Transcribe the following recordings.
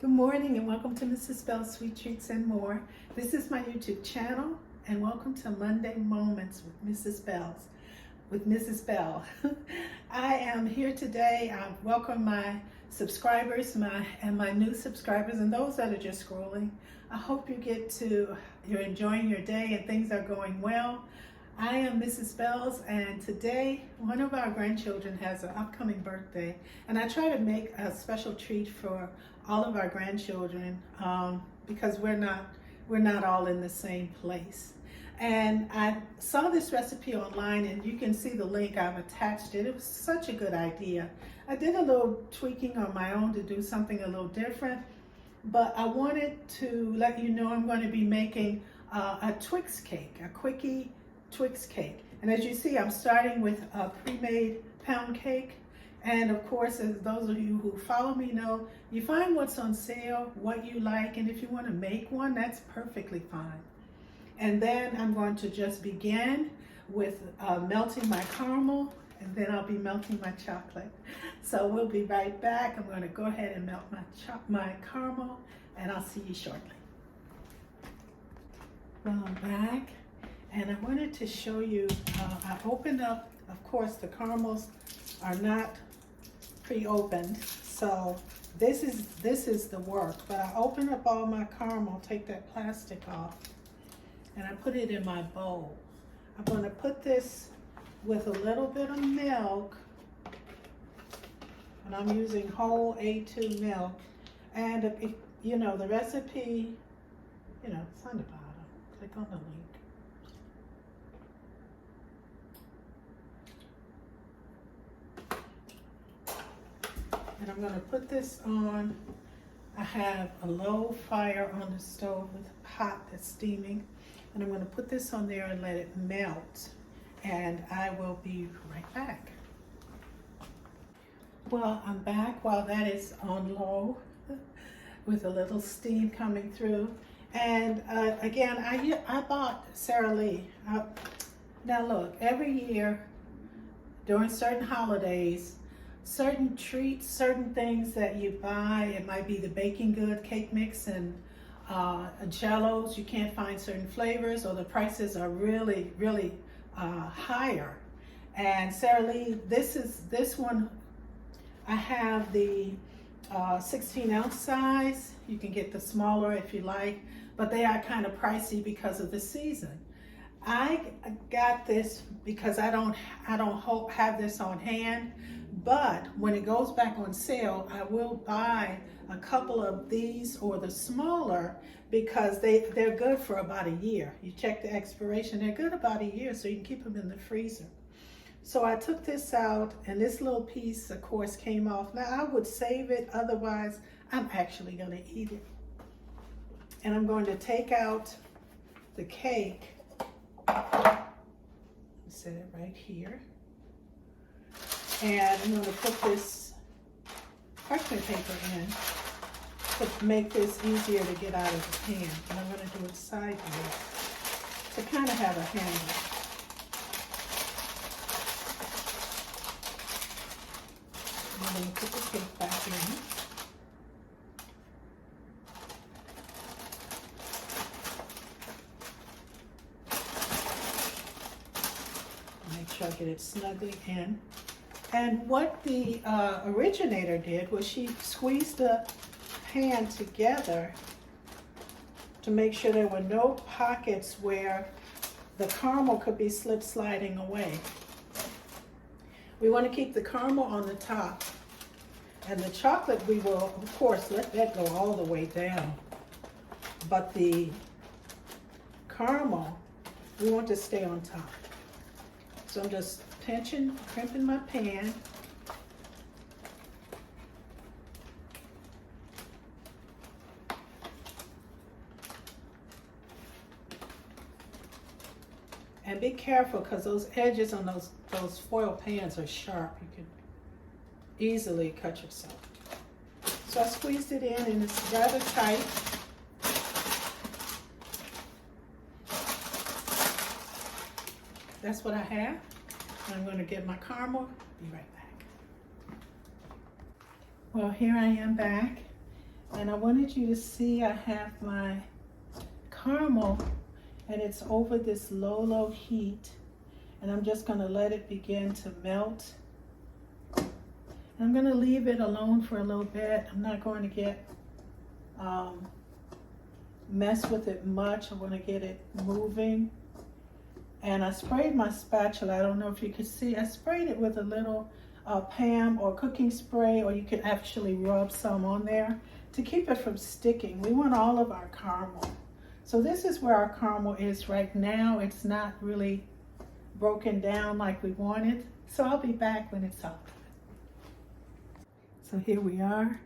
Good morning and welcome to Mrs. Bell's Sweet Treats and More. This is my YouTube channel and welcome to Monday Moments with Mrs. Bell. I am here today. I welcome my subscribers and my new subscribers and those that are just scrolling. I hope you're enjoying your day and things are going well. I am Mrs. Bells, and today one of our grandchildren has an upcoming birthday, and I try to make a special treat for all of our grandchildren because we're not all in the same place. And I saw this recipe online, and you can see the link. I've attached it. It was such a good idea. I did a little tweaking on my own to do something a little different, but I wanted to let you know I'm going to be making a Twix cake, a quickie Twix cake. And as you see, I'm starting with a pre-made pound cake. And of course, as those of you who follow me know, you find what's on sale, what you like, and if you want to make one, that's perfectly fine. And then I'm going to just begin with melting my caramel, and then I'll be melting my chocolate. So we'll be right back. I'm going to go ahead and melt my caramel, and I'll see you shortly. Well, I'm back. And I wanted to show you, I opened up, of course, the caramels are not pre-opened, so this is the work. But I open up all my caramel, take that plastic off, and I put it in my bowl. I'm going to put this with a little bit of milk, and I'm using whole A2 milk. And if, you know, the recipe, you know, it's on the bottom. Click on the link. And I'm going to put this on. I have a low fire on the stove with a pot that's steaming. And I'm going to put this on there and let it melt. And I will be right back. Well, I'm back while that is on low with a little steam coming through. And again, I bought Sara Lee. Now look, every year during certain holidays, certain treats, certain things that you buy, it might be the baking good cake mix and jellos, you can't find certain flavors, or the prices are really, really higher. And Sara Lee, this one, I have the 16-ounce size. You can get the smaller if you like, but they are kind of pricey because of the season. I got this because I don't have this on hand. But when it goes back on sale, I will buy a couple of these or the smaller because they're good for about a year. You check the expiration, they're good about a year, so you can keep them in the freezer. So I took this out, and this little piece, of course, came off. Now I would save it, otherwise I'm actually going to eat it. And I'm going to take out the cake, set it right here. And I'm going to put this parchment paper in to make this easier to get out of the pan. And I'm going to do it sideways to kind of have a handle. I'm going to put the cake back in. Make sure I get it snugly in. And what the originator did was she squeezed the pan together to make sure there were no pockets where the caramel could be slip sliding away. We want to keep the caramel on the top, and the chocolate we will, of course, let that go all the way down. But the caramel, we want to stay on top. So I'm just crimping my pan. And be careful, because those edges on those foil pans are sharp. You can easily cut yourself. So I squeezed it in, and it's rather tight. That's what I have. I'm going to get my caramel. Be right back. Well, here I am back, And I wanted you to see I have my caramel and it's over this low heat. And I'm just gonna let it begin to melt. And I'm gonna leave it alone for a little bit. I'm not going to get mess with it much. I wanna get it moving. And I sprayed my spatula. I don't know if you could see. I sprayed it with a little Pam or cooking spray, or you could actually rub some on there to keep it from sticking. We want all of our caramel. So this is where our caramel is right now. It's not really broken down like we wanted. So I'll be back when it's all. So here we are.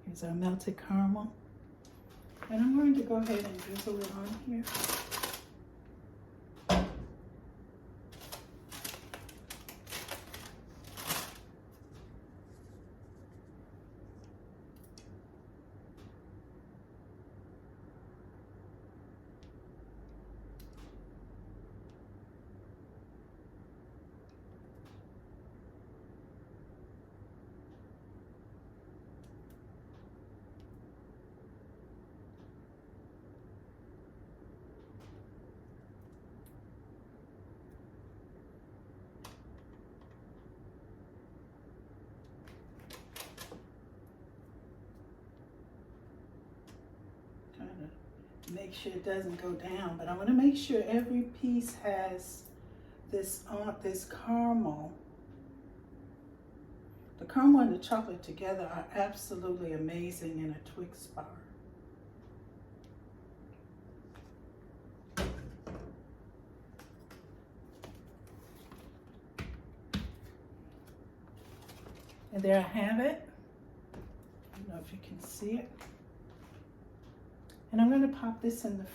Here's our melted caramel. And I'm going to go ahead and drizzle it on here. Make sure it doesn't go down, but I want to make sure every piece has this caramel. The caramel and the chocolate together are absolutely amazing in a Twix bar. And there I have it. I don't know if you can see it. And I'm going to pop this in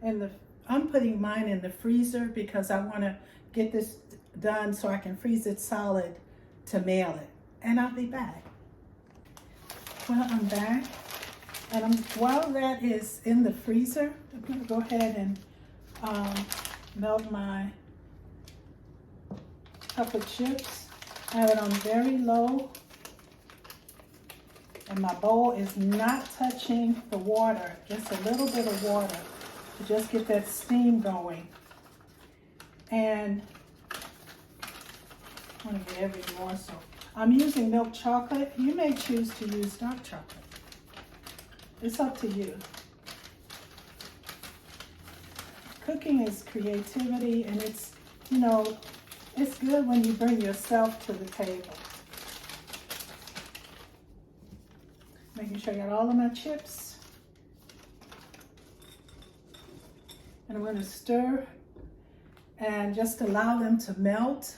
the, I'm putting mine in the freezer because I want to get this done so I can freeze it solid to mail it. And I'll be back. Well, I'm back. And while that is in the freezer, I'm going to go ahead and melt my cup of chips. Have it on very low. And my bowl is not touching the water, just a little bit of water to just get that steam going. And I want to get every morsel. I'm using milk chocolate. You may choose to use dark chocolate. It's up to you. Cooking is creativity, and it's, you know, it's good when you bring yourself to the table. Making sure I got all of my chips. And I'm going to stir and just allow them to melt.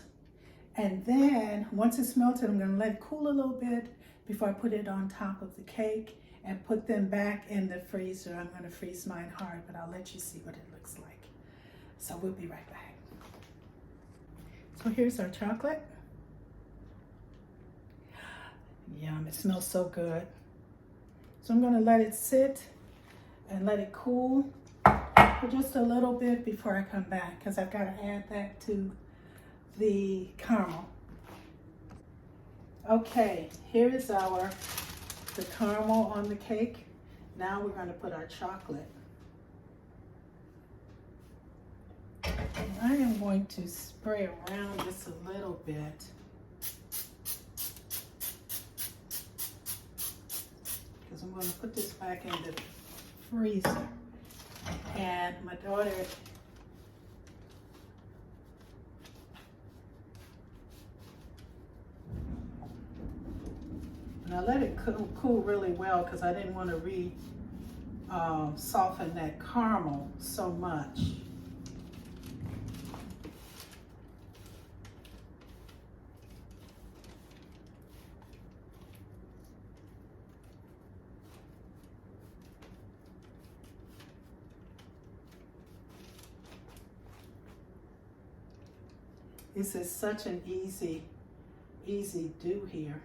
And then once it's melted, I'm going to let it cool a little bit before I put it on top of the cake and put them back in the freezer. I'm going to freeze mine hard, but I'll let you see what it looks like. So we'll be right back. So here's our chocolate. Yum, it smells so good. So I'm going to let it sit and let it cool for just a little bit before I come back, because I've got to add that to the caramel. Okay, here is the caramel on the cake. Now we're going to put our chocolate. And I am going to spray around just a little bit. I'm going to put this back in the freezer. And my daughter, and I let it cool really well because I didn't want to soften that caramel so much. This is such an easy do here.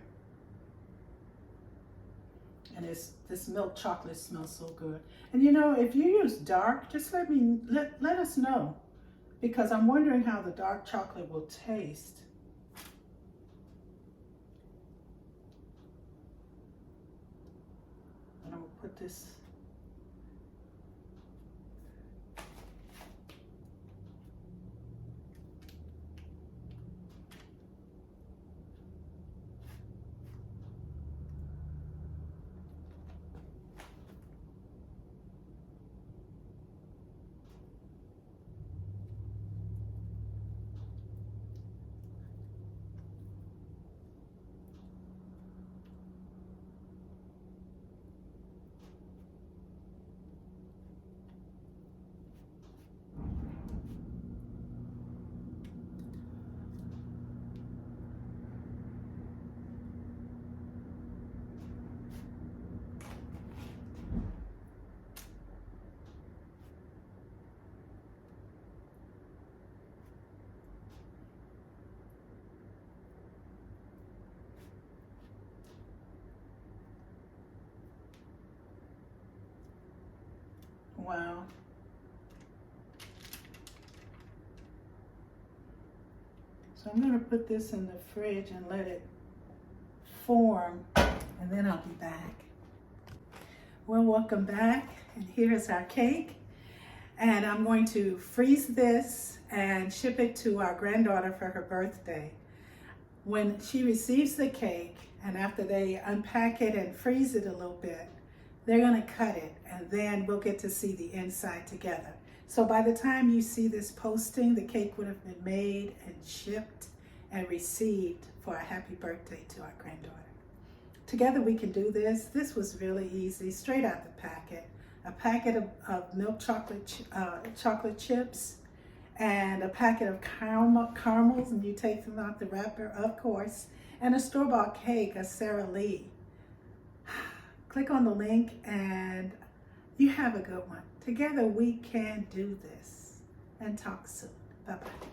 And this milk chocolate smells so good. And you know, if you use dark, just let us know, because I'm wondering how the dark chocolate will taste. put this. Wow. So I'm going to put this in the fridge and let it form, and then I'll be back. Well, welcome back, and here's our cake. And I'm going to freeze this and ship it to our granddaughter for her birthday. When she receives the cake, and after they unpack it and freeze it a little bit, they're going to cut it, and then we'll get to see the inside together. So by the time you see this posting, the cake would have been made and shipped and received for a happy birthday to our granddaughter. Together we can do this. This was really easy, straight out the packet. A packet of milk chocolate chips, and a packet of caramels, and you take them out the wrapper, of course, and a store-bought cake, a Sara Lee. Click on the link and you have a good one. Together we can do this. And talk soon. Bye-bye.